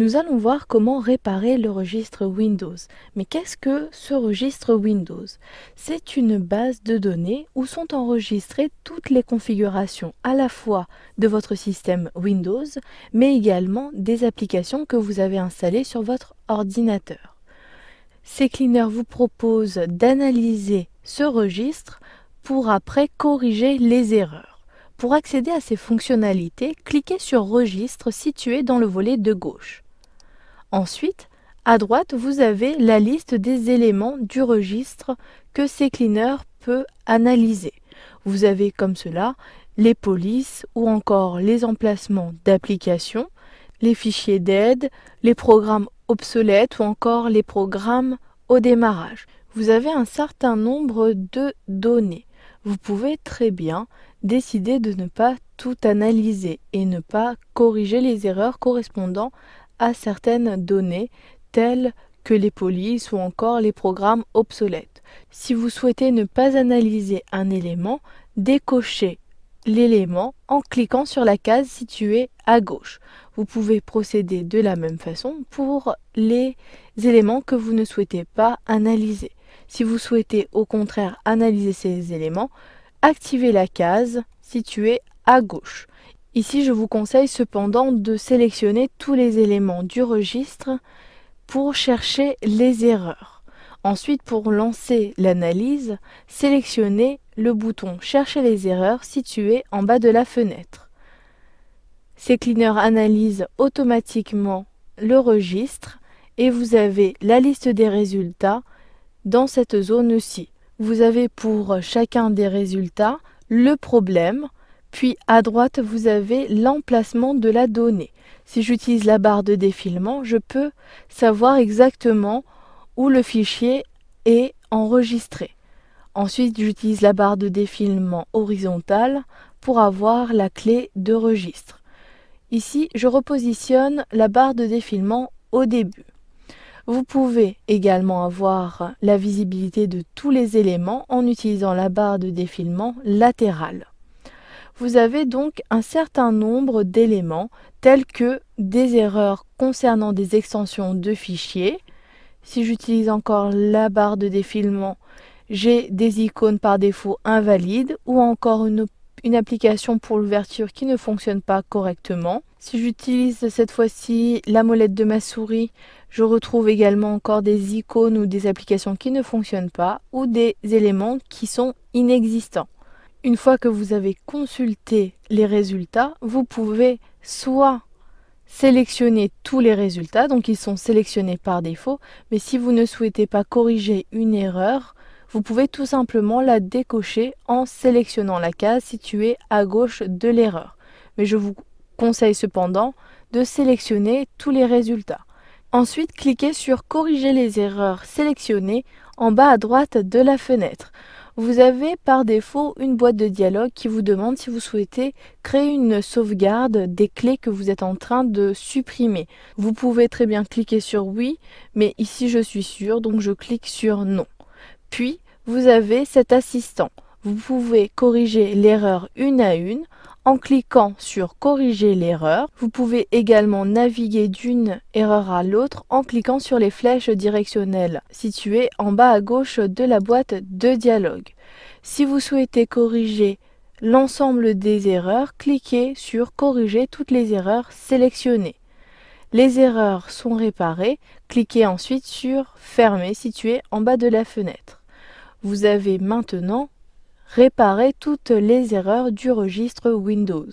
Nous allons voir comment réparer le registre Windows. Mais qu'est-ce que ce registre Windows? C'est une base de données où sont enregistrées toutes les configurations à la fois de votre système Windows, mais également des applications que vous avez installées sur votre ordinateur. CCleaner vous propose d'analyser ce registre pour après corriger les erreurs. Pour accéder à ces fonctionnalités, cliquez sur Registre situé dans le volet de gauche. Ensuite, à droite, vous avez la liste des éléments du registre que CCleaner peut analyser. Vous avez comme cela les polices ou encore les emplacements d'applications, les fichiers d'aide, les programmes obsolètes ou encore les programmes au démarrage. Vous avez un certain nombre de données. Vous pouvez très bien décider de ne pas tout analyser et ne pas corriger les erreurs correspondant à certaines données telles que les polices ou encore les programmes obsolètes. Si vous souhaitez ne pas analyser un élément, décochez l'élément en cliquant sur la case située à gauche. Vous pouvez procéder de la même façon pour les éléments que vous ne souhaitez pas analyser. Si vous souhaitez au contraire analyser ces éléments, activez la case située à gauche. Ici, je vous conseille cependant de sélectionner tous les éléments du registre pour chercher les erreurs. Ensuite, pour lancer l'analyse, sélectionnez le bouton Chercher les erreurs situé en bas de la fenêtre. CCleaner analyse automatiquement le registre et vous avez la liste des résultats dans cette zone-ci. Vous avez pour chacun des résultats le problème, puis à droite vous avez l'emplacement de la donnée. Si j'utilise la barre de défilement, je peux savoir exactement où le fichier est enregistré. Ensuite, j'utilise la barre de défilement horizontale pour avoir la clé de registre. Ici, je repositionne la barre de défilement au début. Vous pouvez également avoir la visibilité de tous les éléments en utilisant la barre de défilement latérale. Vous avez donc un certain nombre d'éléments tels que des erreurs concernant des extensions de fichiers. Si j'utilise encore la barre de défilement, j'ai des icônes par défaut invalides ou encore une application pour l'ouverture qui ne fonctionne pas correctement. Si j'utilise cette fois-ci la molette de ma souris, je retrouve également encore des icônes ou des applications qui ne fonctionnent pas ou des éléments qui sont inexistants. Une fois que vous avez consulté les résultats, vous pouvez soit sélectionner tous les résultats, donc ils sont sélectionnés par défaut, mais si vous ne souhaitez pas corriger une erreur, vous pouvez tout simplement la décocher en sélectionnant la case située à gauche de l'erreur. Mais je vous conseille cependant de sélectionner tous les résultats. Ensuite, cliquez sur Corriger les erreurs sélectionnées en bas à droite de la fenêtre. Vous avez par défaut une boîte de dialogue qui vous demande si vous souhaitez créer une sauvegarde des clés que vous êtes en train de supprimer. Vous pouvez très bien cliquer sur oui, mais ici je suis sûre, donc je clique sur non. Puis, vous avez cet assistant. Vous pouvez corriger l'erreur une à une en cliquant sur Corriger l'erreur. Vous pouvez également naviguer d'une erreur à l'autre en cliquant sur les flèches directionnelles situées en bas à gauche de la boîte de dialogue. Si vous souhaitez corriger l'ensemble des erreurs, cliquez sur Corriger toutes les erreurs sélectionnées. Les erreurs sont réparées, cliquez ensuite sur Fermer situé en bas de la fenêtre. Vous avez maintenant réparé toutes les erreurs du registre Windows.